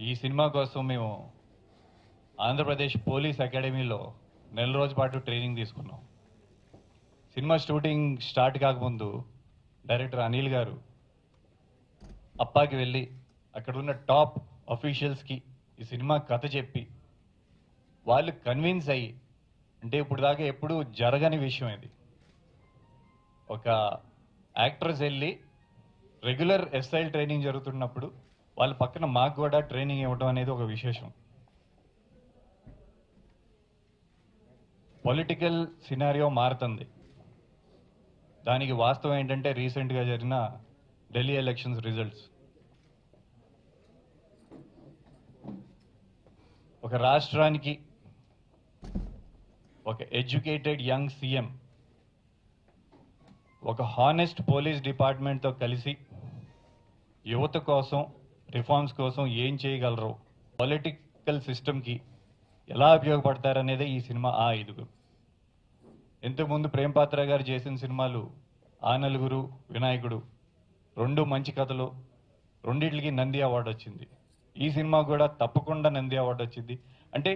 ఈ సినిమా కోసం మేము ఆంధ్రప్రదేశ్ పోలీస్ అకాడమీలో నెల రోజుల పాటు ట్రైనింగ్ తీసుకున్నాం. సినిమా షూటింగ్ స్టార్ట్ కాకముందు డైరెక్టర్ అనిల్ గారు అప్పాకి వెళ్ళి అక్కడ ఉన్న టాప్ అఫీషియల్స్కి ఈ సినిమా కథ చెప్పి వాళ్ళు కన్విన్స్ అయ్యి, అంటే ఇప్పుడు దాకా ఎప్పుడూ జరగని విషయం ఇది, ఒక యాక్టర్స్ వెళ్ళి రెగ్యులర్ ఎస్ఐల్ ట్రైనింగ్ జరుగుతున్నప్పుడు వాళ్ళ పక్కన మాకు కూడా ట్రైనింగ్ ఇవ్వడం అనేది ఒక విశేషం. పొలిటికల్ సినారియో మారుతుంది. దానికి వాస్తవం ఏంటంటే రీసెంట్గా జరిగిన ఢిల్లీ ఎలక్షన్స్ రిజల్ట్స్. ఒక రాష్ట్రానికి ఒక ఎడ్యుకేటెడ్ యంగ్ సీఎం ఒక హానెస్ట్ పోలీస్ డిపార్ట్మెంట్తో కలిసి యువత కోసం, రిఫార్మ్స్ కోసం ఏం చేయగలరు, పొలిటికల్ సిస్టమ్కి ఎలా ఉపయోగపడతారనేదే ఈ సినిమా ఆ ఐదుగురు. ఇంతకుముందు ప్రేమ్ పాత్ర గారు చేసిన సినిమాలు ఆ నలుగురు, వినాయకుడు, రెండు మంచి కథలు, రెండిట్లకి నంది అవార్డు వచ్చింది. ఈ సినిమా కూడా తప్పకుండా నంది అవార్డు వచ్చింది. అంటే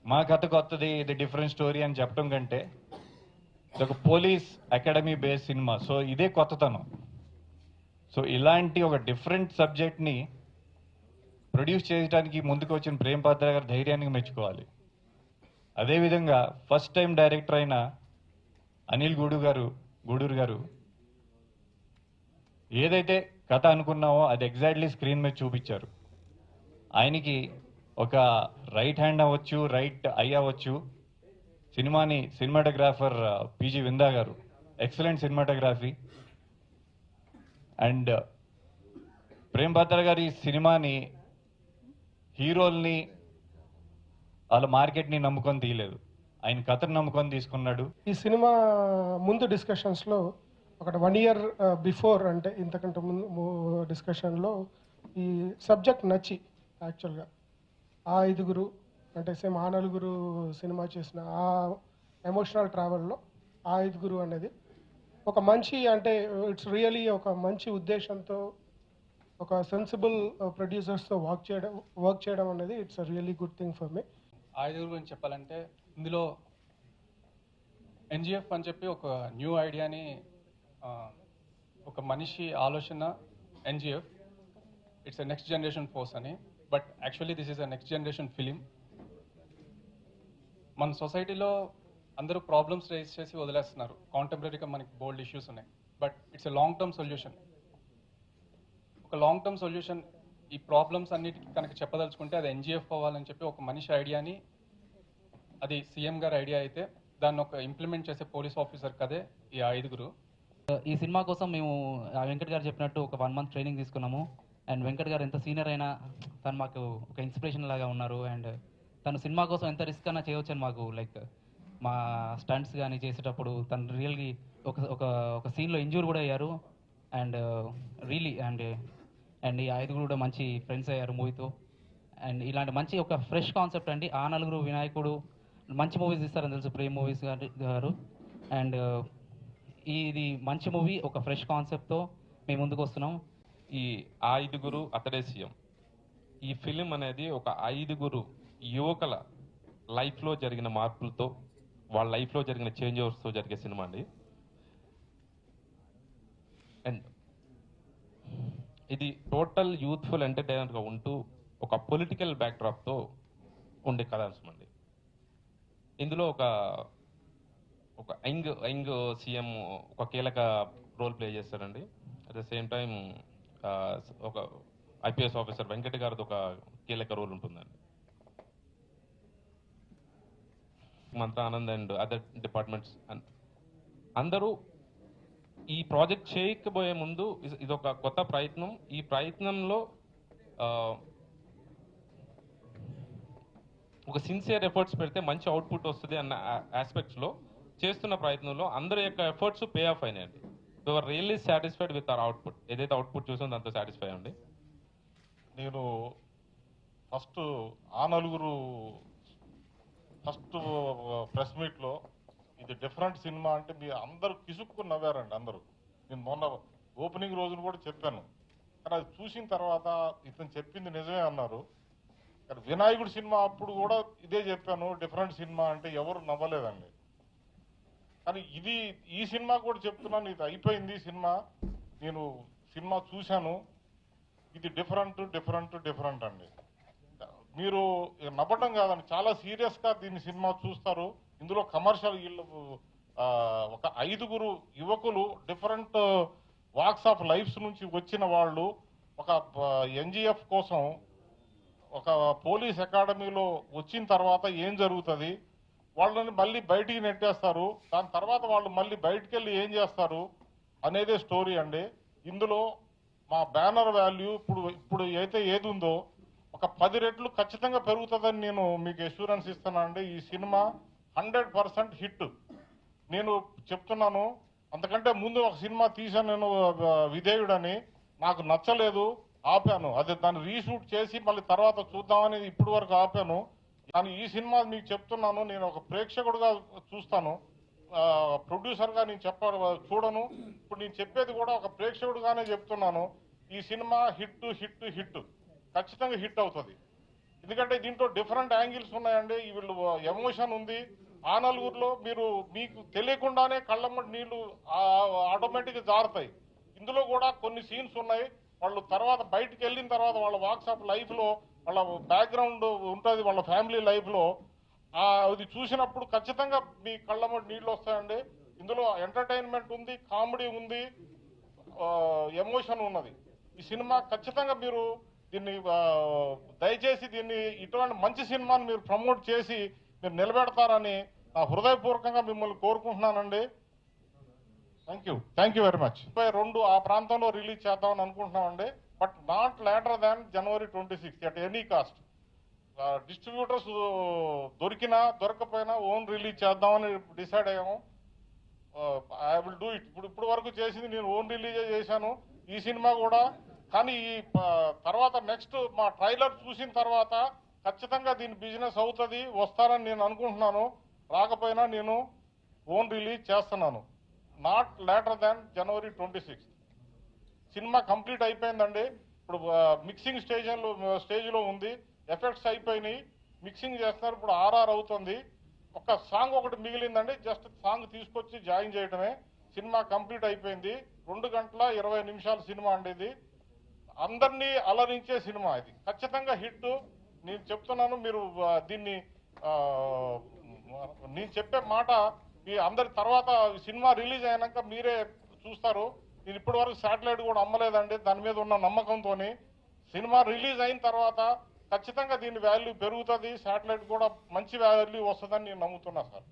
మా కథ కొత్తది, ఇది డిఫరెంట్ స్టోరీ అని చెప్పడం కంటే ఇది ఒక police academy based cinema. So ఇదే కొత్తతనం. సో ఇలాంటి ఒక డిఫరెంట్ సబ్జెక్ట్ని ప్రొడ్యూస్ చేయడానికి ముందుకు వచ్చిన ప్రేమ్ పాత్ర గారి ధైర్యానికి మెచ్చుకోవాలి. అదేవిధంగా ఫస్ట్ టైం డైరెక్టర్ అయిన అనిల్ గూడూరు గారు ఏదైతే కథ అనుకున్నామో అది ఎగ్జాక్ట్లీ స్క్రీన్ మీద చూపించారు. ఆయనకి ఒక రైట్ హ్యాండ్ అవ్వచ్చు, రైట్ ఐ అవ్వచ్చు. సినిమాటోగ్రాఫర్ పిజి విందా గారు ఎక్సలెంట్ సినిమాటోగ్రఫీ. అండ్ ప్రేమ్ పాత్ర గారి సినిమాని హీరోల్ని వాళ్ళ మార్కెట్ని నమ్ముకొని తీయలేదు, ఆయన కథను నమ్ముకొని తీసుకున్నాడు. ఈ సినిమా ముందు డిస్కషన్స్లో ఒక 1 year బిఫోర్, అంటే ఇంతకంటే ముందు డిస్కషన్లో ఈ సబ్జెక్ట్ నచ్చి యాక్చువల్గా ఆ ఐదుగురు, అంటే సేమ్ ఆ నలుగురు సినిమా చేసిన ఆ ఎమోషనల్ ట్రావెల్లో ఆ ఐదుగురు అనేది ఒక మంచి, అంటే ఇట్స్ రియలీ ఒక మంచి ఉద్దేశంతో ఒక సెన్సిబుల్ ప్రొడ్యూసర్స్తో వర్క్ చేయడం అనేది it's a really good thing for me. ఐదుగురు గురించి చెప్పాలంటే ఇందులో ఎన్జిఎఫ్ అని చెప్పి ఒక న్యూ ఐడియాని, ఒక మనిషి ఆలోచన NGF, it's a next generation force అని. But actually this is a next generation film. మన సొసైటీలో అందరూ ప్రాబ్లమ్స్ రేస్ చేసి వదిలేస్తున్నారు. కాంటెంపరీగా మనకి బోల్డ్ ఇష్యూస్ ఉన్నాయి. But it's a long term solution. ఒక లాంగ్ టర్మ్ సొల్యూషన్ ఈ ప్రాబ్లమ్స్ అన్నిటికీ కనుక చెప్పదలుచుకుంటే అది ఎన్జిఎఫ్ అవ్వాలని చెప్పి ఒక మనిషి ఐడియాని, అది సీఎం గారి ఐడియా అయితే దాన్ని ఒక ఇంప్లిమెంట్ చేసే పోలీస్ ఆఫీసర్ కదే ఈ ఐదుగురు. ఈ సినిమా కోసం మేము వెంకట్ గారు చెప్పినట్టు ఒక 1 month ట్రైనింగ్ తీసుకున్నాము. అండ్ వెంకట్ గారు ఎంత సీనియర్ అయినా తను మాకు ఒక ఇన్స్పిరేషన్ లాగా ఉన్నారు. అండ్ తను సినిమా కోసం ఎంత రిస్క్ అయినా చేయవచ్చని మాకు, లైక్ మా స్టంట్స్ కానీ చేసేటప్పుడు తను రియల్గా ఒక సీన్లో ఇంజూర్ కూడా అయ్యారు. అండ్ రియలీ అండ్ ఈ ఐదుగురు కూడా మంచి ఫ్రెండ్స్ అయ్యారు మూవీతో. అండ్ ఇలాంటి మంచి ఒక ఫ్రెష్ కాన్సెప్ట్ అండి. ఆ నలుగురు, వినాయకుడు మంచి మూవీస్ ఇస్తారని తెలుసు, ప్రేమ్ మూవీస్ గారు. అండ్ ఇది మంచి మూవీ, ఒక ఫ్రెష్ కాన్సెప్ట్తో మేము ముందుకు వస్తున్నాం. ఈ ఐదుగురు అతడే సీఎం, ఈ ఫిలిం అనేది ఒక ఐదుగురు యువకుల లైఫ్లో జరిగిన మార్పులతో, వాళ్ళ లైఫ్లో జరిగిన చేంజ్ ఓవర్స్తో జరిగే సినిమా అండి. అండ్ ఇది టోటల్ యూత్ఫుల్ ఎంటర్టైనర్గా ఉంటూ ఒక పొలిటికల్ బ్యాక్డ్రాప్తో ఉండే కథాంశం అండి. ఇందులో ఒక యంగ్ సీఎం ఒక కీలక రోల్ ప్లే చేస్తారండి. అట్ ద సేమ్ టైం ఒక ఐపీఎస్ ఆఫీసర్ వెంకట్ గారిది ఒక కీలక రోల్ ఉంటుందండి. మంత్ర ఆనంద్ అండ్ అదర్ డిపార్ట్మెంట్స్ అందరూ ఈ ప్రాజెక్ట్ చేయకపోయే ముందు ఇదొక కొత్త ప్రయత్నం. ఈ ప్రయత్నంలో ఒక సిన్సియర్ ఎఫర్ట్స్ పెడితే మంచి అవుట్పుట్ వస్తుంది అన్న ఆస్పెక్ట్స్లో చేస్తున్న ప్రయత్నంలో అందరి యొక్క ఎఫర్ట్స్ పే ఆఫ్ అయినాయండి. We are really satisfied with our output. ఏదైతే అవుట్పుట్ చూసామో దాంతో సాటిస్ఫై అండి. నేను ఫస్ట్ ఆ నలుగురు ఫస్ట్ ప్రెస్ మీట్లో ఇది డిఫరెంట్ సినిమా అంటే మీరు అందరూ కిసుక్కుని నవ్వారండి అందరూ. నేను మొన్న ఓపెనింగ్ రోజున కూడా చెప్పాను, కానీ అది చూసిన తర్వాత ఇతను చెప్పింది నిజమే అన్నారు. కానీ వినాయకుడు సినిమా అప్పుడు కూడా ఇదే చెప్పాను, డిఫరెంట్ సినిమా అంటే ఎవరు నవ్వలేదండి. కానీ ఈ సినిమా కూడా చెప్తున్నాను, ఇది అయిపోయింది సినిమా, నేను సినిమా చూశాను, ఇది డిఫరెంట్ అండి. మీరు నవ్వటం కాదండి, చాలా సీరియస్గా దీన్ని సినిమా చూస్తారు. ఇందులో కమర్షియల్ ఒక 5 యువకులు డిఫరెంట్ వాక్స్ ఆఫ్ లైఫ్స్ నుంచి వచ్చిన వాళ్ళు ఒక ఎన్జిఎఫ్ కోసం ఒక పోలీస్ అకాడమీలో వచ్చిన తర్వాత ఏం జరుగుతుంది, వాళ్ళని మళ్ళీ బయటికి నెట్టేస్తారు, దాని తర్వాత వాళ్ళు మళ్ళీ బయటికి వెళ్ళి ఏం చేస్తారు అనేదే స్టోరీ అండి. ఇందులో మా బ్యానర్ వాల్యూ ఇప్పుడు అయితే ఏది ఉందో ఒక 10 రెట్లు ఖచ్చితంగా పెరుగుతుందని నేను మీకు అష్యూరెన్స్ ఇస్తున్నానండి. ఈ సినిమా 100% హిట్. నేను చెప్తున్నాను, అంతకంటే ముందు ఒక సినిమా తీశాను నేను, విధేయుడని, నాకు నచ్చలేదు, ఆపాను. అదే దాన్ని రీషూట్ చేసి మళ్ళీ తర్వాత చూద్దామని ఇప్పటి వరకు ఆపాను. కానీ ఈ సినిమా మీకు చెప్తున్నాను, నేను ఒక ప్రేక్షకుడుగా చూస్తాను, ప్రొడ్యూసర్గా నేను చూడను. ఇప్పుడు నేను చెప్పేది కూడా ఒక ప్రేక్షకుడుగానే చెప్తున్నాను. ఈ సినిమా హిట్ ఖచ్చితంగా హిట్ అవుతుంది. ఎందుకంటే దీంట్లో డిఫరెంట్ యాంగిల్స్ ఉన్నాయండి. వీళ్ళు ఎమోషన్ ఉంది. ఆ నలుగురిలో మీకు తెలియకుండానే కళ్ళమ్మటి నీళ్లు ఆటోమేటిక్గా జారుతాయి. ఇందులో కూడా కొన్ని సీన్స్ ఉన్నాయి. వాళ్ళు తర్వాత బయటికి వెళ్ళిన తర్వాత వాళ్ళ వాట్సాప్ లైఫ్లో వాళ్ళ బ్యాక్గ్రౌండ్ ఉంటుంది, వాళ్ళ ఫ్యామిలీ లైఫ్లో అది చూసినప్పుడు ఖచ్చితంగా మీ కళ్ళమ్మటి నీళ్ళు వస్తాయండి. ఇందులో ఎంటర్టైన్మెంట్ ఉంది, కామెడీ ఉంది, ఎమోషన్ ఉన్నది. ఈ సినిమా ఖచ్చితంగా మీరు దీన్ని దయచేసి ఇటువంటి మంచి సినిమాని మీరు ప్రమోట్ చేసి మీరు నిలబెడతారని నా హృదయపూర్వకంగా మిమ్మల్ని కోరుకుంటున్నానండి. Thank you very much. 22 ఆ ప్రాంతంలో రిలీజ్ చేద్దామని అనుకుంటున్నామండి, but not later than January 26 at any cost. Distributors దొరికినా దొరకపోయినా ఓన్ రిలీజ్ చేద్దామని డిసైడ్ అయ్యాము. I will do it. ఇప్పుడు వరకు చేసింది నేను ఓన్ రిలీజే చేశాను, ఈ సినిమా కూడా. కానీ ఈ తర్వాత నెక్స్ట్ మా ట్రైలర్ చూసిన తర్వాత ఖచ్చితంగా దీని బిజినెస్ అవుతుంది, వస్తారని నేను అనుకుంటున్నాను. రాకపోయినా నేను ఓన్ రిలీజ్ చేస్తున్నాను, not later than January 26. Cinema complete అయిపోయిందండి. ఇప్పుడు మిక్సింగ్ స్టేజ్లో ఉంది. ఎఫెక్ట్స్ అయిపోయినాయి, మిక్సింగ్ చేస్తున్నారు. ఇప్పుడు RR అవుతుంది. ఒక సాంగ్ ఒకటి మిగిలిందండి, జస్ట్ సాంగ్ తీసుకొచ్చి జాయిన్ చేయడమే. సినిమా కంప్లీట్ అయిపోయింది. 2 గంటల 20 నిమిషాల సినిమా అండి. ఇది అందరినీ అలరించే సినిమా, ఇది ఖచ్చితంగా హిట్. నేను చెప్తున్నాను, మీరు దీన్ని నేను చెప్పే మాట మీ అందరి తర్వాత సినిమా రిలీజ్ అయినాక మీరే చూస్తారు. నేను ఇప్పటి వరకు శాటిలైట్ కూడా అమ్మలేదండి, దాని మీద ఉన్న నమ్మకంతో. సినిమా రిలీజ్ అయిన తర్వాత ఖచ్చితంగా దీని వాల్యూ పెరుగుతుంది, శాటిలైట్ కూడా మంచి వాల్యూ వస్తుందని నేను నమ్ముతున్నా సార్.